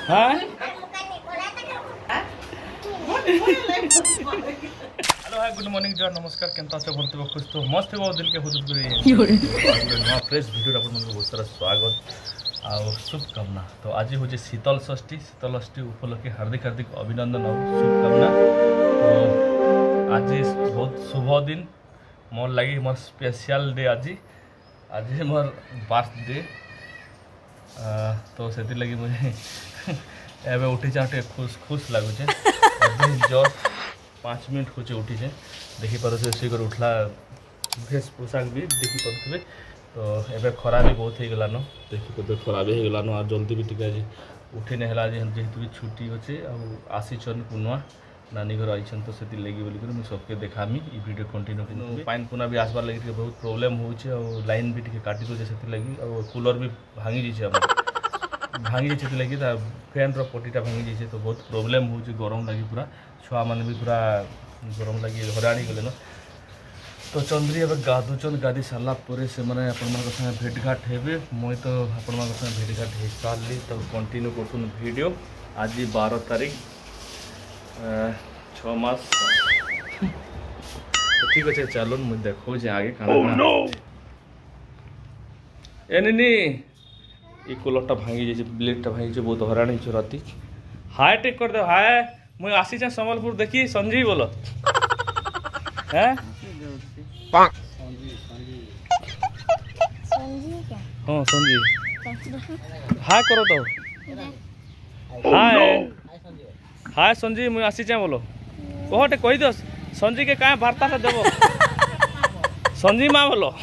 हाँ hello hi good morning जय नमस्कार केमता से बोलते खुश तो मस्त बहुत दिल के हुदुद करे फ्रेश वीडियो अपन मन बहुत सारा स्वागत आ शुभकामना। तो आज हूँ शीतल षष्ठी उपलक्षे हार्दिक हार्दिक अभिनंदन और शुभकामना। तो आज बहुत शुभ दिन मोर लगी मोर स्पेशल डे आज मोर बर्थडे। तो से लगी मुझे एवं उठी टे खुश खुश लगुचे जस्ट 5 मिनट कुछ उठी देखिपे शीघ्र उठला भेष पोशाक भी देखिपे। तो एवं खरा भी बहुत हो गलान देखिपे खरा भी हो गलान और जल्दी भी टे आज उठी नहीं है जेहेतु भी छुट्टी अच्छे आसीचन कुनुआ नानी घर आई तो से लगी बोलिक मुझे सबके देखामी ये वीडियो कंटिन्यू पाइन पुना भी आसबार लगे बहुत प्रोब्लेम हो लाइन भी टे काटी दे से लगी और कूलर भी भांगी जाइए भांगी जाइए लगी फैन पटीटा भांगी जाइए तो बहुत प्रोब्लेम हो गरम लगी पूरा छुआ मैंने भी पूरा गरम लगी हराणी गले न। तो चंद्री एवं गाधुचन गाधी सारापर से मैंने आप भेटघाट हे मुई तो आपण भेटघाट हो सारी। तो कंटिन्यू कर वीडियो आज 12 तारीख 6 मास। तो ठीक अच्छे चलो मुझे देखो आगे खाना एनी ये कूलरटा भांगी जाइए ब्लेडटा भांगी बहुत हराण हो राति। हाय टेक कर दे हाय मुझे आसी संबलपुर देखी संजीव बोलो हैं हाँ संजीव हाय करो तो हाय हाय संजीव मुझे आसी बोलो कहटे कही दो संजीव के क्या वार्ता देव संजीव माँ बोलो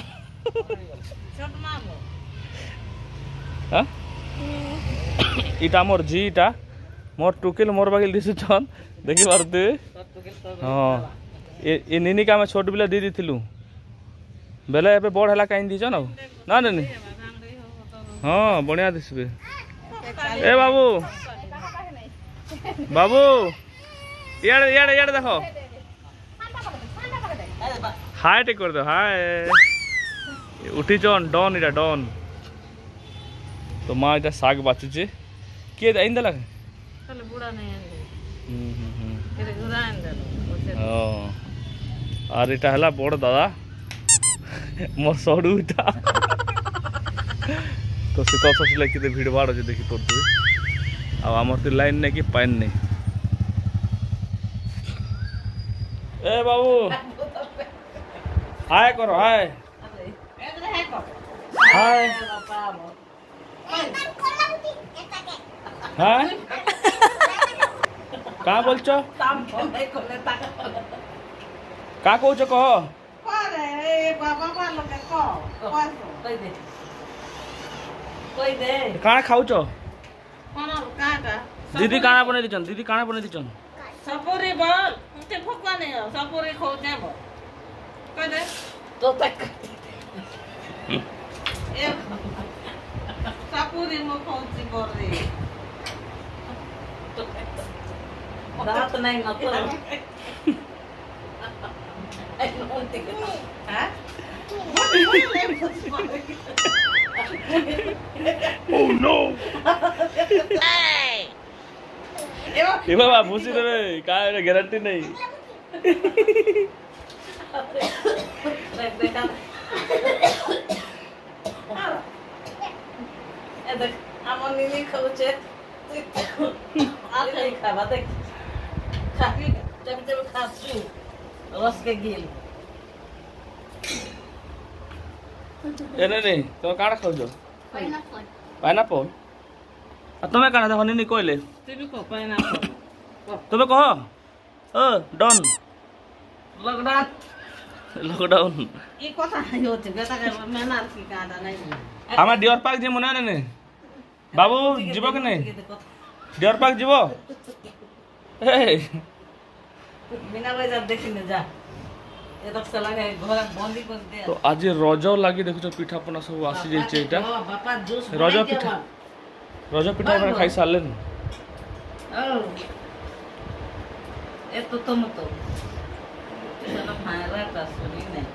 इटा मोर जी इटा मोर टुकिल मोर बागिल दिशुचन देखी पारे। हाँ ये निनी का मैं छोट बिला दी थी बेले ए बड़ है कहीं दीचन ना नानी। हाँ बढ़िया दिशे ए बाबू बाबू इे इे देखो हाय टेक कर दो हाय उठी चन डन इटा डन। तो माँ इटा साग बाचुचे किए इन देला और इटा है बड़ दादा मोर सड़ू इटा। तो शीतल षष्ठी लगे भीड़ भाड़ अच्छे देखी पड़ते आमर तो लाइन नहीं कि पाइन नहीं। ए बाबू हाय करो हाय हाय हाँ क्या बोल क्या कहो कह काना खाऊ दीदी काना बने दीचन दीदी काना बने दीचन सपुरी बोल ते फुकवा नहीं हो सपुरी खोजे बोल कह दे तो तक ए सपुरी मो खोजी बोल रे रात नहीं मत आई नोट के हां Oh no! ये बाबा भूसी रे का गारंटी नहीं। ए देख हमन नहीं खाउचे आले खाबा देख खाबी जब जब खासू रस के गिल ए नहीं तो काड़ा खाउ जो पाइनएप्पल पाइनएप्पल आ तुम्हें काड़ा देखो नहीं कहले तुबे को पाइनएप्पल तुम्हें कहो डन लॉकडाउन लॉकडाउन ई কথা होते बेटा के मेहनत की काड़ा नहीं हमार डियर पार्क जे मना ने बाबू जीवो के नहीं डियर पार्क जीवो ए बिना वजह देखिने जा ये तो चला गए घर बंदी कर दे। तो आज रज लगी देखो पिठा पना सब आसी जाइए एटा बापा जूस रज पिठा अपना खाई सारले न ओ ए तो तुम तो चलो फायरा का सुनी नहीं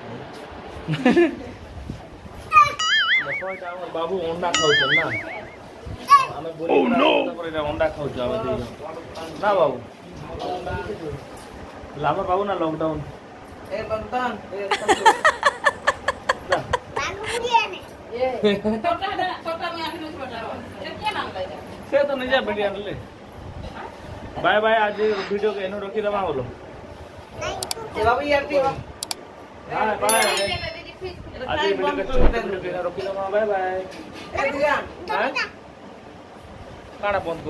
देखो बाबू अंडा खाऊ ना ଆମେ ବୋଲି ତାପରେ ଏଟା ଅଣ୍ଡା ଖାଉଛୁ ଆମେ ଦୁଇ ଜଣ ନା ବାବୁ ଲାଭ ପାବୁ ନା ଲକଡାଉନ ଏ ବନ୍ତନ से तो नहीं जा वीडियो आनले बाय बाय आज वीडियो के एनो रखी दमा बोलो ए बाबू यार ती बाय बाय आज वीडियो के छोटे वीडियो के एनो रखी दमा बाय बाय ए दिया हां काना बंद